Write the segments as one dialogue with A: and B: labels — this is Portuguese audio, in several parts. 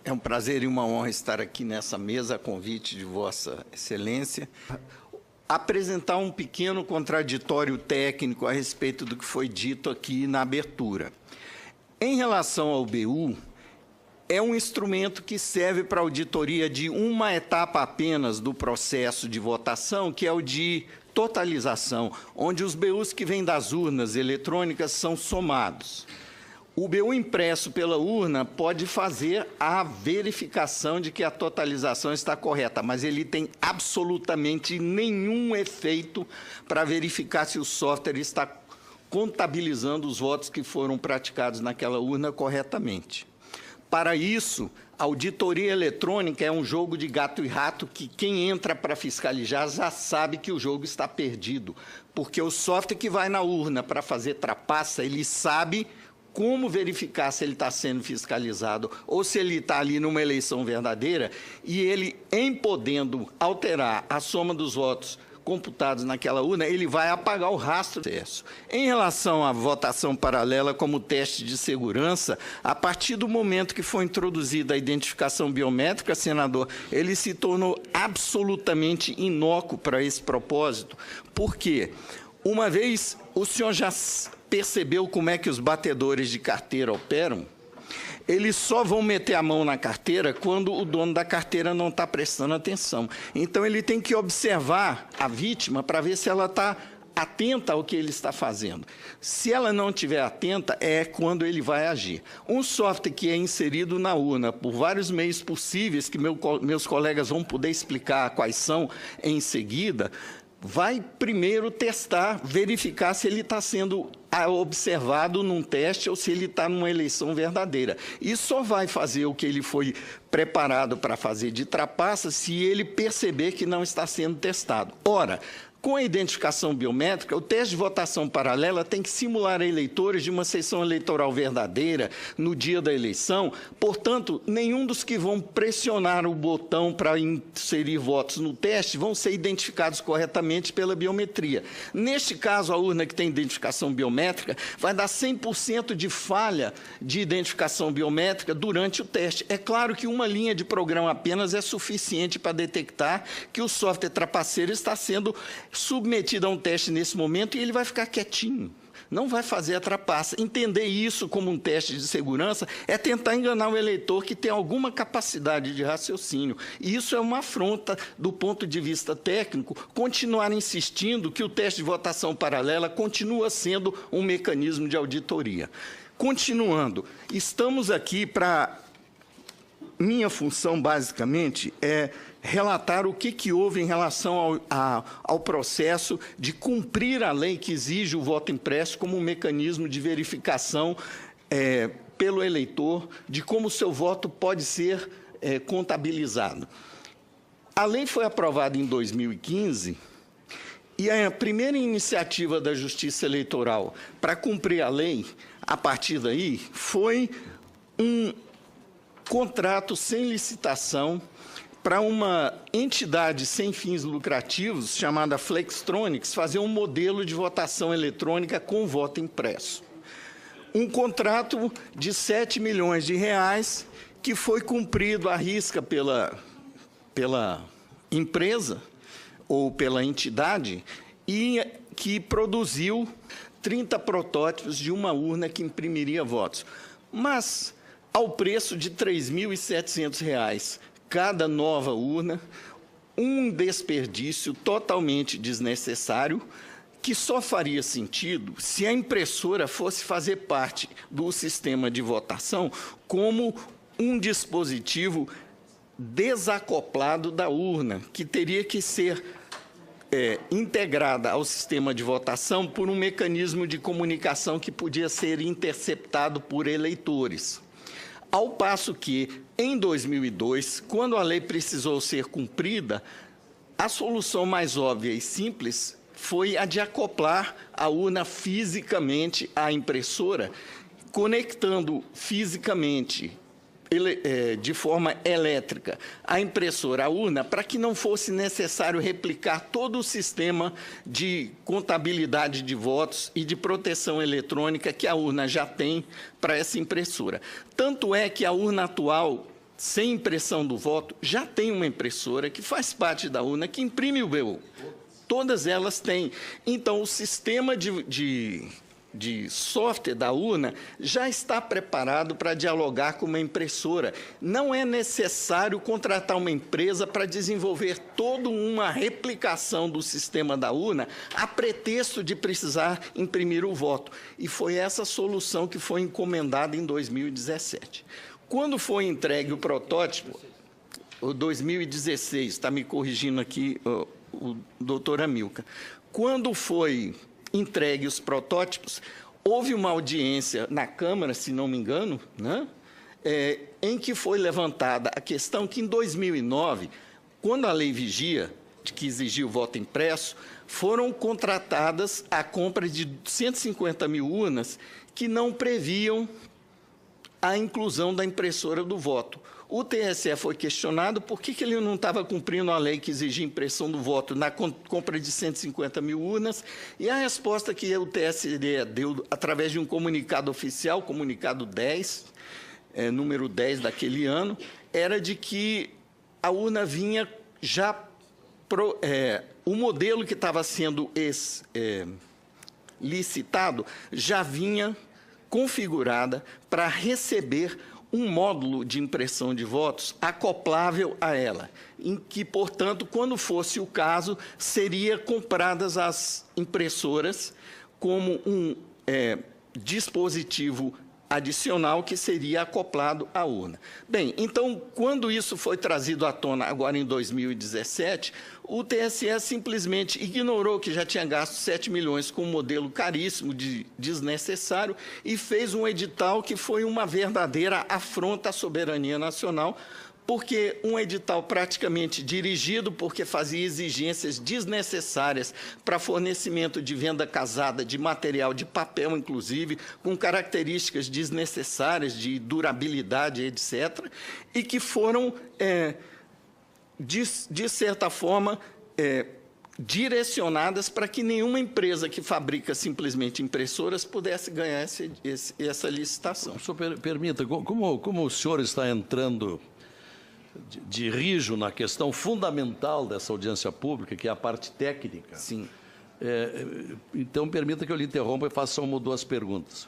A: É um prazer e uma honra estar aqui nessa mesa a convite de Vossa Excelência. Apresentar um pequeno contraditório técnico a respeito do que foi dito aqui na abertura. Em relação ao BU, é um instrumento que serve para auditoria de uma etapa apenas do processo de votação, que é o de totalização, onde os BUs que vêm das urnas eletrônicas são somados. O BU impresso pela urna pode fazer a verificação de que a totalização está correta, mas ele tem absolutamente nenhum efeito para verificar se o software está contabilizando os votos que foram praticados naquela urna corretamente. Para isso, a auditoria eletrônica é um jogo de gato e rato que quem entra para fiscalizar já sabe que o jogo está perdido, porque o software que vai na urna para fazer trapaça, ele sabe como verificar se ele está sendo fiscalizado ou se ele está ali numa eleição verdadeira, e ele, em podendo alterar a soma dos votos computados naquela urna, ele vai apagar o rastro do processo. Em relação à votação paralela como teste de segurança, a partir do momento que foi introduzida a identificação biométrica, senador, ele se tornou absolutamente inócuo para esse propósito. Por quê? Uma vez o senhor já percebeu como é que os batedores de carteira operam? Eles só vão meter a mão na carteira quando o dono da carteira não está prestando atenção. Então, ele tem que observar a vítima para ver se ela está atenta ao que ele está fazendo. Se ela não estiver atenta, é quando ele vai agir. Um software que é inserido na urna por vários meios possíveis, que meus colegas vão poder explicar quais são em seguida, vai primeiro testar, verificar se ele está sendo observado num teste ou se ele está numa eleição verdadeira. E só vai fazer o que ele foi preparado para fazer de trapaça se ele perceber que não está sendo testado. Ora, com a identificação biométrica, o teste de votação paralela tem que simular eleitores de uma sessão eleitoral verdadeira no dia da eleição. Portanto, nenhum dos que vão pressionar o botão para inserir votos no teste vão ser identificados corretamente pela biometria. Neste caso, a urna que tem identificação biométrica vai dar 100% de falha de identificação biométrica durante o teste. É claro que uma linha de programa apenas é suficiente para detectar que o software trapaceiro está sendo submetido a um teste nesse momento e ele vai ficar quietinho, não vai fazer a trapaça. Entender isso como um teste de segurança é tentar enganar o eleitor que tem alguma capacidade de raciocínio. E isso é uma afronta do ponto de vista técnico, continuar insistindo que o teste de votação paralela continua sendo um mecanismo de auditoria. Continuando, estamos aqui para... Minha função, basicamente, é relatar o que houve em relação ao processo de cumprir a lei que exige o voto impresso como um mecanismo de verificação pelo eleitor de como o seu voto pode ser contabilizado. A lei foi aprovada em 2015 e a primeira iniciativa da Justiça Eleitoral para cumprir a lei, a partir daí, foi um contrato sem licitação para uma entidade sem fins lucrativos, chamada Flextronics, fazer um modelo de votação eletrônica com voto impresso. Um contrato de 7 milhões de reais que foi cumprido à risca pela empresa ou pela entidade e que produziu 30 protótipos de uma urna que imprimiria votos. Mas ao preço de R$ 3.700 cada nova urna, um desperdício totalmente desnecessário, que só faria sentido se a impressora fosse fazer parte do sistema de votação como um dispositivo desacoplado da urna, que teria que ser integrada ao sistema de votação por um mecanismo de comunicação que podia ser interceptado por eleitores. Ao passo que, em 2002, quando a lei precisou ser cumprida, a solução mais óbvia e simples foi a de acoplar a urna fisicamente à impressora, conectando fisicamente de forma elétrica a impressora, a urna, para que não fosse necessário replicar todo o sistema de contabilidade de votos e de proteção eletrônica que a urna já tem para essa impressora. Tanto é que a urna atual, sem impressão do voto, já tem uma impressora que faz parte da urna, que imprime o BU. Todas elas têm. Então, o sistema de software da urna já está preparado para dialogar com uma impressora. Não é necessário contratar uma empresa para desenvolver toda uma replicação do sistema da urna a pretexto de precisar imprimir o voto. E foi essa solução que foi encomendada em 2017. Quando foi entregue o protótipo, o 2016, está me corrigindo aqui o doutor Amilcar, quando foi entregue os protótipos, houve uma audiência na Câmara, se não me engano, né, em que foi levantada a questão que, em 2009, quando a Lei Vigia, que exigia o voto impresso, foram contratadas a compra de 150 mil urnas que não previam a inclusão da impressora do voto. O TSE foi questionado por que ele não estava cumprindo a lei que exigia impressão do voto na compra de 150 mil urnas, e a resposta que o TSE deu através de um comunicado oficial, comunicado 10, número 10 daquele ano, era de que a urna vinha já... o modelo que estava sendo licitado já vinha configurada para receber um módulo de impressão de votos acoplável a ela, em que, portanto, quando fosse o caso, seria compradas as impressoras como um dispositivo adicional que seria acoplado à urna. Bem, então, quando isso foi trazido à tona agora em 2017, o TSE simplesmente ignorou que já tinha gasto 7 milhões com um modelo caríssimo, desnecessário, e fez um edital que foi uma verdadeira afronta à soberania nacional, porque um edital praticamente dirigido, porque fazia exigências desnecessárias para fornecimento de venda casada de material de papel, inclusive, com características desnecessárias de durabilidade, etc., e que foram, de certa forma, direcionadas para que nenhuma empresa que fabrica simplesmente impressoras pudesse ganhar essa licitação.
B: O senhor permita, como o senhor está entrando de rijo na questão fundamental dessa audiência pública, que é a parte técnica.
A: Sim.
B: Então, permita que eu lhe interrompa e faça uma ou duas perguntas.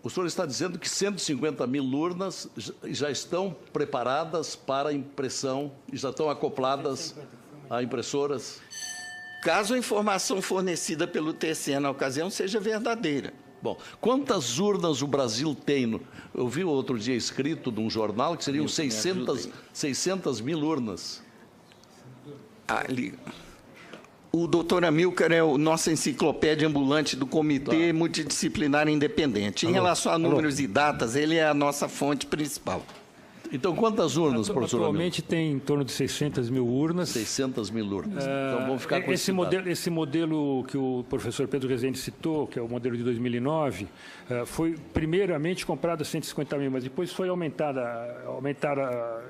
B: O senhor está dizendo que 150 mil urnas já estão preparadas para impressão, já estão acopladas a impressoras?
A: Caso a informação fornecida pelo TSE na ocasião seja verdadeira.
B: Bom, quantas urnas o Brasil tem? Eu vi outro dia escrito num jornal que seriam 600 mil urnas.
A: Ali. O doutor Amilcar é a nossa enciclopédia ambulante do Comitê Multidisciplinar Independente. Em relação a números e datas, ele é a nossa fonte principal.
B: Então, quantas urnas, professor Amilcar?
C: Atualmente tem em torno de 600 mil urnas.
B: 600 mil urnas. Então, vamos ficar com
C: esse modelo que o professor Pedro Rezende citou, que é o modelo de 2009, foi primeiramente comprado a 150 mil, mas depois foi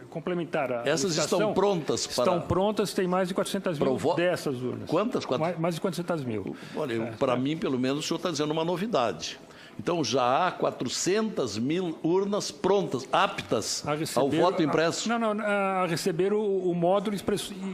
C: complementar a
B: Essas estão prontas para...
C: Estão prontas, tem mais de 400 mil dessas urnas.
B: Quantas?
C: Mais de 400 mil.
B: Olha, para mim, pelo menos, o senhor está dizendo uma novidade. Então, já há 400 mil urnas prontas, aptas ao voto impresso?
C: A receber o módulo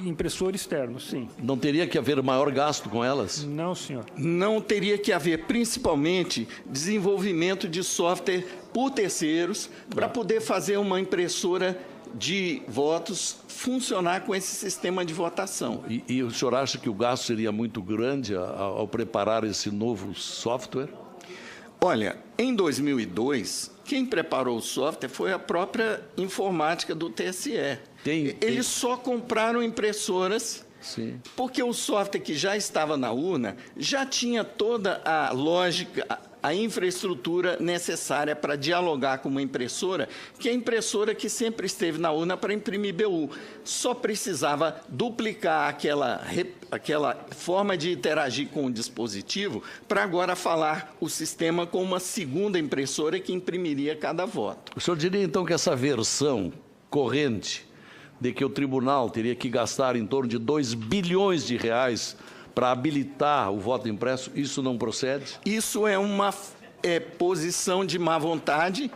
C: impressor externo, sim.
B: Não teria que haver maior gasto com elas?
C: Não, senhor.
A: Não teria que haver, principalmente, desenvolvimento de software por terceiros para poder fazer uma impressora de votos funcionar com esse sistema de votação.
B: E o senhor acha que o gasto seria muito grande ao preparar esse novo software?
A: Olha, em 2002, quem preparou o software foi a própria informática do TSE. Eles só compraram impressoras,
B: sim,
A: porque o software que já estava na urna já tinha toda a lógica, a infraestrutura necessária para dialogar com uma impressora, que é a impressora que sempre esteve na urna para imprimir BU. Só precisava duplicar aquela forma de interagir com o dispositivo para agora falar o sistema com uma segunda impressora que imprimiria cada voto.
B: O senhor diria, então, que essa versão corrente de que o tribunal teria que gastar em torno de 2 bilhões de reais para habilitar o voto impresso, isso não procede?
A: Isso é uma posição de má vontade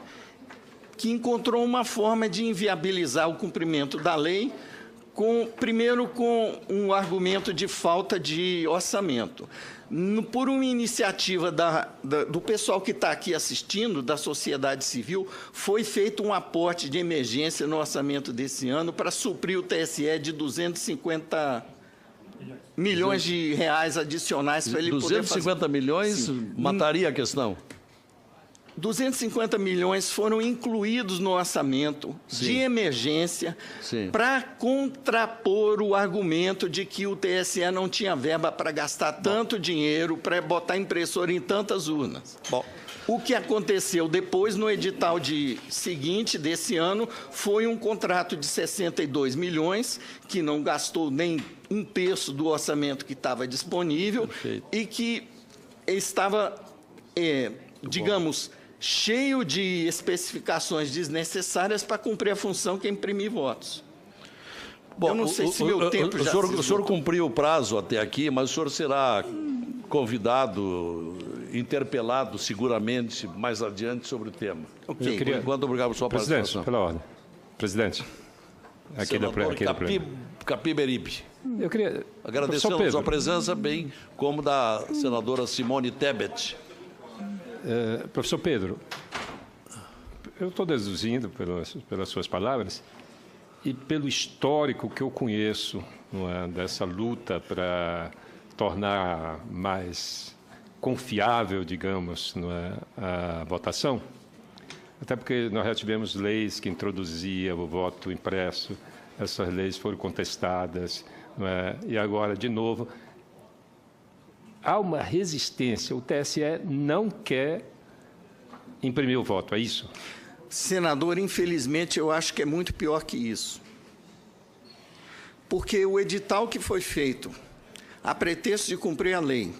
A: que encontrou uma forma de inviabilizar o cumprimento da lei, primeiro com um argumento de falta de orçamento. Por uma iniciativa do pessoal que está aqui assistindo, da sociedade civil, foi feito um aporte de emergência no orçamento desse ano para suprir o TSE de 250 milhões de reais adicionais para ele poder fazer.
B: 250 milhões Sim. Mataria a questão?
A: 250 milhões foram incluídos no orçamento
B: Sim.
A: de emergência para contrapor o argumento de que o TSE não tinha verba para gastar tanto dinheiro para botar impressora em tantas urnas.
B: Bom.
A: O que aconteceu depois, no edital seguinte desse ano, foi um contrato de 62 milhões, que não gastou nem 1/3 do orçamento que estava disponível. Perfeito. E que estava, digamos, cheio de especificações desnecessárias para cumprir a função que é imprimir votos. Bom, eu não sei se meu tempo já
B: o senhor cumpriu o prazo até aqui, mas o senhor será convidado, interpelado seguramente mais adiante sobre o tema.
C: Okay.
B: Por enquanto, obrigado por sua participação.
C: Pela ordem. Presidente, aqui da
B: Capiberibe.
C: Eu queria
B: agradecendo a sua presença, bem como da senadora Simone Tebet.
C: Professor Pedro, eu estou deduzindo pelas suas palavras e pelo histórico que eu conheço, não é, dessa luta para tornar mais confiável, digamos, não é, a votação, até porque nós já tivemos leis que introduziam o voto impresso, essas leis foram contestadas, não é, e agora, de novo, há uma resistência, o TSE não quer imprimir o voto, é isso?
A: Senador, infelizmente, eu acho que é muito pior que isso. Porque o edital que foi feito, a pretexto de cumprir a lei,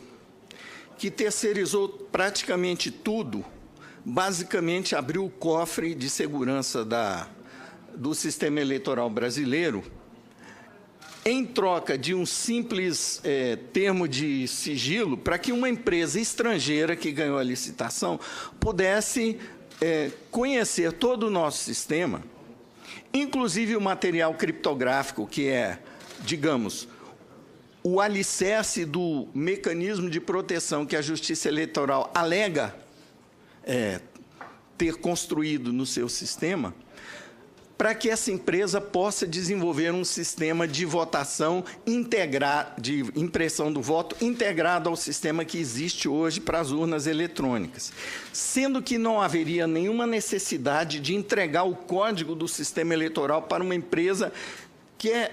A: que terceirizou praticamente tudo, basicamente abriu o cofre de segurança do sistema eleitoral brasileiro, em troca de um simples termo de sigilo, para que uma empresa estrangeira que ganhou a licitação pudesse conhecer todo o nosso sistema, inclusive o material criptográfico, que é, digamos, o alicerce do mecanismo de proteção que a Justiça Eleitoral alega ter construído no seu sistema, para que essa empresa possa desenvolver um sistema de votação integrado, de impressão do voto integrado ao sistema que existe hoje para as urnas eletrônicas. Sendo que não haveria nenhuma necessidade de entregar o código do sistema eleitoral para uma empresa que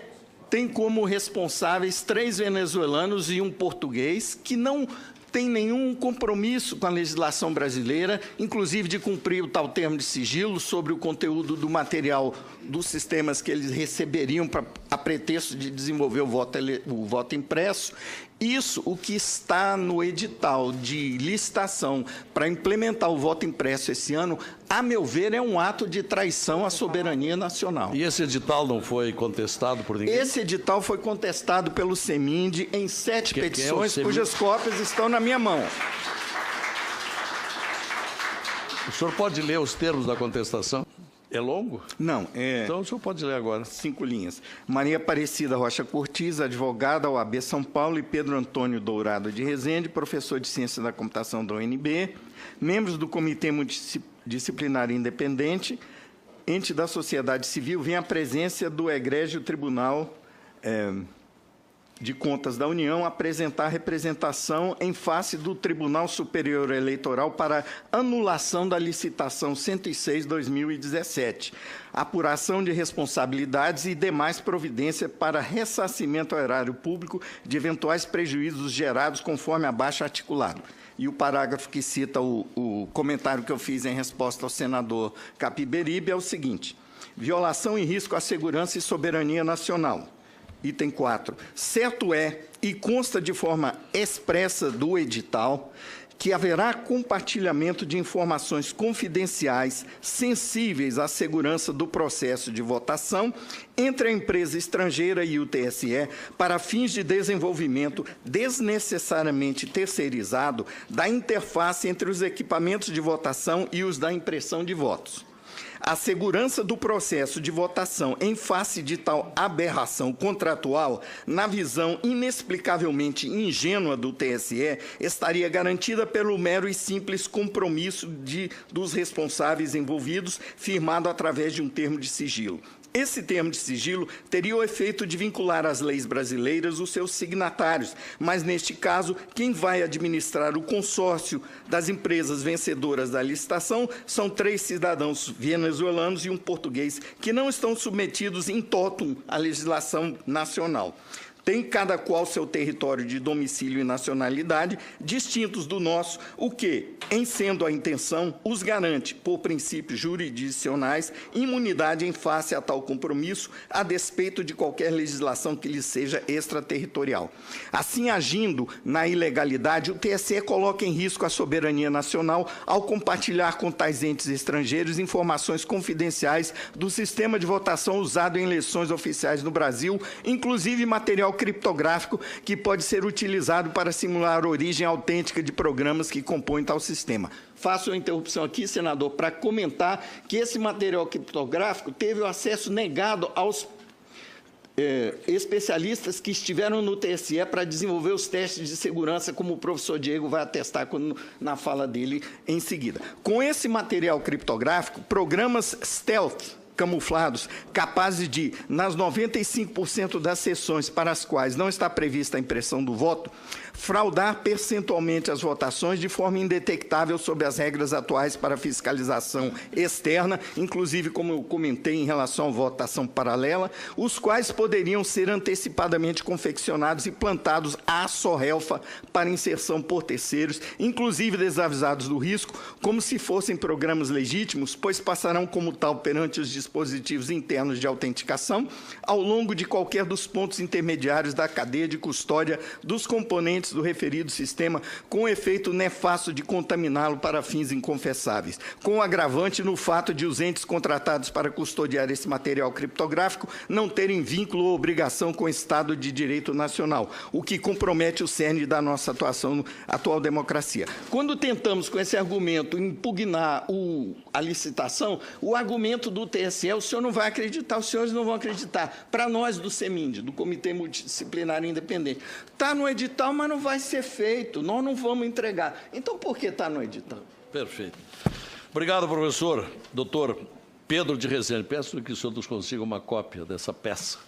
A: tem como responsáveis 3 venezuelanos e um português, que não tem nenhum compromisso com a legislação brasileira, inclusive de cumprir o tal termo de sigilo sobre o conteúdo do material dos sistemas que eles receberiam a pretexto de desenvolver o voto impresso. Isso, o que está no edital de licitação para implementar o voto impresso esse ano, a meu ver, é um ato de traição à soberania nacional.
B: E esse edital não foi contestado por ninguém?
A: Esse edital foi contestado pelo CEMIND em 7 petições, cujas cópias estão na minha mão.
B: O senhor pode ler os termos da contestação? É longo?
A: Não.
B: Então o senhor pode ler agora.
A: 5 linhas. Maria Aparecida Rocha Cortiz, advogada, OAB São Paulo, e Pedro Antônio Dourado de Rezende, professor de Ciência da Computação da UNB, membros do Comitê Multidisciplinar Independente, ente da sociedade civil, vem à presença do egrégio Tribunal de Contas da União apresentar representação em face do Tribunal Superior Eleitoral para anulação da licitação 106/2017, apuração de responsabilidades e demais providência para ressarcimento ao erário público de eventuais prejuízos gerados conforme abaixo articulado. E o parágrafo que cita o comentário que eu fiz em resposta ao senador Capiberibe é o seguinte: violação e risco à segurança e soberania nacional. Item 4. Certo é, e consta de forma expressa do edital, que haverá compartilhamento de informações confidenciais sensíveis à segurança do processo de votação entre a empresa estrangeira e o TSE para fins de desenvolvimento desnecessariamente terceirizado da interface entre os equipamentos de votação e os da impressão de votos. A segurança do processo de votação em face de tal aberração contratual, na visão inexplicavelmente ingênua do TSE, estaria garantida pelo mero e simples compromisso dos responsáveis envolvidos, firmado através de um termo de sigilo. Esse termo de sigilo teria o efeito de vincular às leis brasileiras os seus signatários, mas, neste caso, quem vai administrar o consórcio das empresas vencedoras da licitação são 3 cidadãos venezuelanos e um português, que não estão submetidos in totum à legislação nacional. Tem cada qual seu território de domicílio e nacionalidade distintos do nosso, o que, em sendo a intenção, os garante, por princípios jurisdicionais, imunidade em face a tal compromisso, a despeito de qualquer legislação que lhes seja extraterritorial. Assim, agindo na ilegalidade, o TSE coloca em risco a soberania nacional ao compartilhar com tais entes estrangeiros informações confidenciais do sistema de votação usado em eleições oficiais no Brasil, inclusive material criptográfico que pode ser utilizado para simular a origem autêntica de programas que compõem tal sistema. Faço uma interrupção aqui, senador, para comentar que esse material criptográfico teve o acesso negado aos especialistas que estiveram no TSE para desenvolver os testes de segurança, como o professor Diego vai atestar na fala dele em seguida. Com esse material criptográfico, programas stealth, camuflados, capazes de, nas 95% das sessões para as quais não está prevista a impressão do voto, fraudar percentualmente as votações de forma indetectável sob as regras atuais para fiscalização externa, inclusive, como eu comentei, em relação à votação paralela, os quais poderiam ser antecipadamente confeccionados e plantados à sorrelfa para inserção por terceiros, inclusive desavisados do risco, como se fossem programas legítimos, pois passarão como tal perante os dispositivos internos de autenticação ao longo de qualquer dos pontos intermediários da cadeia de custódia dos componentes do referido sistema, com o efeito nefasto de contaminá-lo para fins inconfessáveis, com o agravante no fato de os entes contratados para custodiar esse material criptográfico não terem vínculo ou obrigação com o Estado de Direito Nacional, o que compromete o cerne da nossa atual democracia. Quando tentamos, com esse argumento, impugnar a licitação, o argumento do TSE, o senhor não vai acreditar, os senhores não vão acreditar. Para nós do CEMIND, do Comitê Multidisciplinar Independente, está no edital, mas não vai ser feito, nós não vamos entregar. Então, por que está no edital?
B: Perfeito. Obrigado, professor. Doutor Pedro de Rezende, peço que o senhor nos consiga uma cópia dessa peça.